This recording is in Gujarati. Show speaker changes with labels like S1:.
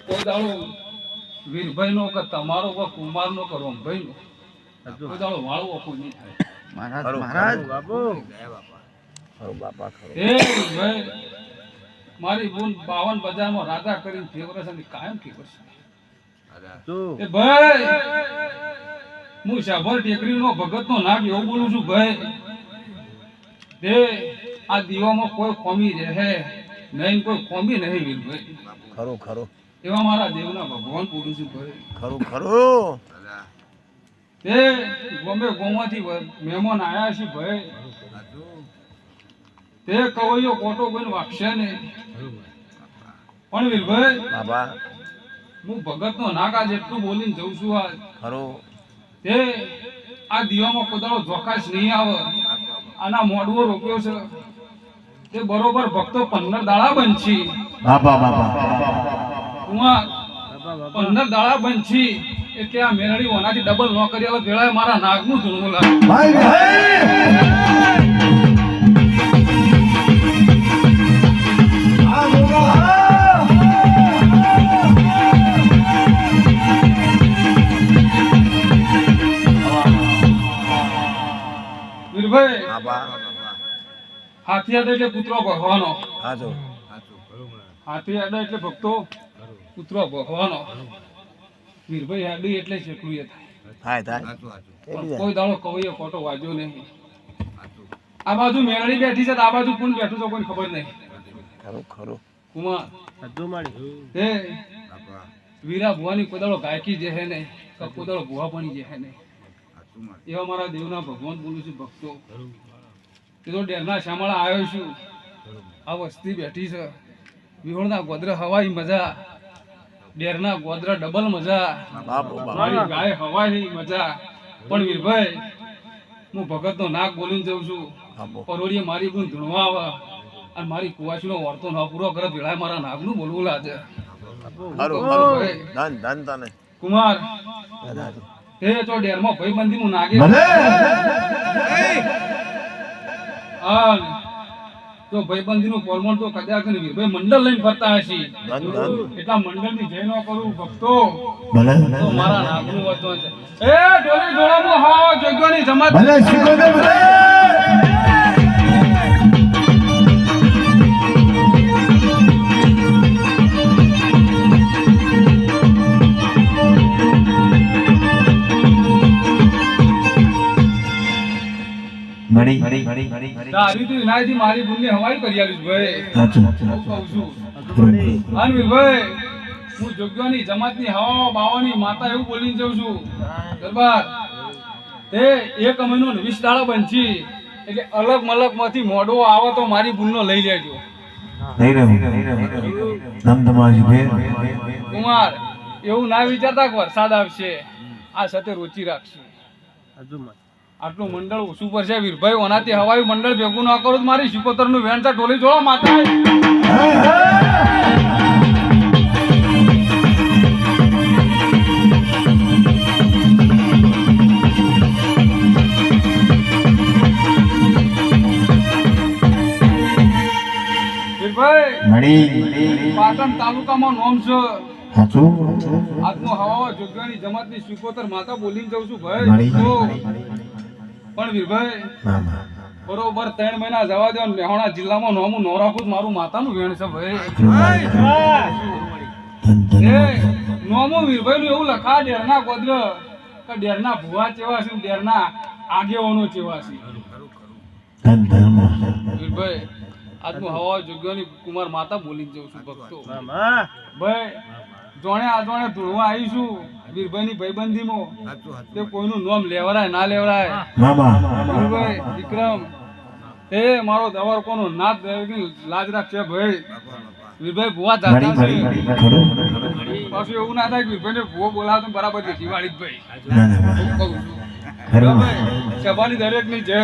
S1: કોઈ દાડો વીરભાઈ નો કે તમારો કે કુમાર નો કે રોમભાઈ નો કોઈ દાડો વાળવો કોઈ નહીં થાય.
S2: મહારાજ બાપુ બાપા
S1: એ ભાઈ મારી બોન 52 બજારમાં રાજા કરીને ફેવરે છે કાયમ ફેવર છે. એ ભાઈ હું શાભર ટેકરી નો ભગત નો નાગ એવું બોલું છું ભાઈ. તે આ દીવામાં કોઈ કોમી રહે નહીં, કોઈ કોમી નહીં વીરભાઈ.
S2: ખરું ખરું
S1: એવા મારા દેવના ભગવાન બોલું છું ભાઈ.
S2: ખરું ખરું
S1: તે બોમ્બે ગોમાંથી મહેમાન આયા છે ભાઈ. તે કવૈયો કોટો કોઈને વાગશે ને પણ વીરભાઈ
S2: બાબા
S1: હું ભગત નો નાકા જેટલું બોલીને જઉં છું. આ
S2: ખરું
S1: તે આ દીવામાં કોદાળો જોકાશ નહીં આવે. આના મોડવો રોક્યો છે તે બરોબર ભક્તો 15 દાડા બનશી.
S2: બાબા બાબા
S1: 15 દાડા બનશી એટલે આ મેરડી ઓનાથી ડબલ ન કરી આવે ભેળાએ મારા નાગનું ધૂણવું લાગે. વીરભાઈ હાથી આડે એટલે પુત્રો ભગવાનો. હાથી આડે એટલે ભક્તો પુત્રો ભગવાનો. વીરભાઈ આડી એટલે શેકુએ થાય
S2: થાય
S1: કોઈ દાડો કવૈયો ખોટો વાજ્યો નહીં. આ બાજુ મેરડી બેઠી છે, આ બાજુ કોણ બેઠું છે કોઈ ખબર નહીં.
S2: ખરું ખરું
S1: કુમાર તે વીરા ભુવાની કોઈ દાડો ગાયકી જે હે ને કોઈ દાડો ભુવા પણ જે હે ને એવા મારા દેવના ભગવાન બોલું છું ભક્તો. તે તો ડેરના શામળા આવ્યો છું. આ વસ્તી બેઠી છે. વિહોણના ગોદરા હવાઈ મજા, ડેરના ગોદરા ડબલ મજા, મારી ગાય હવાઈ મજા. પણ વીરભાઈ હું ભગતનો નાક બોલીને જઉં છું. પરોડીએ મારી ગુણ ધૂણવા આવે અને મારી કુવાસીનો વર્તો ન પૂરો કરે ભેળાએ મારા નાગનું બોલવું લાગે. કુમાર તે તો ડેરમાં ભાઈબંધી હું નાગે તો ભાઈબંધી નું ફોર્મલ તો કદાચ વીરભાઈ મંડળ લઈને ફરતા હશે. એટલા મંડળ ની જય ન કરું ભક્તો તો મારા નાગનું વર્તો છે. એ ડોલી જોડામો હા જગ્યાની જમાત મારી બુનની હવાઈ કરી આલીશ ભાઈ. વીરભાઈ હું જોગ્યાની જમાતની હવા બાવાની માતા એવું બોલીને જઉં છું. દરબાર તે 1 મહિનો 20 દાડા બનશી એટલે અલગ મલક માંથી મોડો આવે તો મારી બુનનો લઈ લેજો. કુમાર એવું ના વિચારતા કે વરસાદ આવશે, આ સાથે રોચી રાખશે. આટલું મંડળ ઓછું પડશે વીરભાઈ. ઓનાથી હવાઈ મંડળ ભેગું ના કરું મારી સિકોતર નું વેણ ટોલી જોડો માતા. વીરભાઈ પાટણ તાલુકામાં નોમ છે. આજનો હવા જોગ્યાની જમાતની સિકોતર માતા બોલીને જઉં છું ભાઈ. પણ વીરભાઈ બરોબર 3 મહિના જવા દો. મહેસાણા જિલ્લામાં નોમું નો રાખું મારું માતાનું વેણ છે ભાઈ. નોમું વીરભાઈ નું એવું લખા ડેરના ગોદર કે ડેરના ભુવા ચેવા છે, ડેરના આગેવાનો ચેવા છે. વીરભાઈ આજનું હવા જોગ્યાની કુમાર માતા બોલીને જઉં છું ભક્તો. ભાઈ જોણે આજોણે ધૂળવા આવીશું વીરભાઈ ની ભાઈબંધીમાં તે કોઈનું નામ લેવરાય ના લેવરાય. વીરભાઈ વિક્રમ એ મારો દવાર કોનો નાથ લાજ રાખશે ભાઈ. વીરભાઈ ભુવા જાતા છે પાછું એવું ના થાય કે વીરભાઈ ને ભુવો બોલાવે તો બરાબર નથી વાળી ભાઈ. સભાની દરેક ની જય.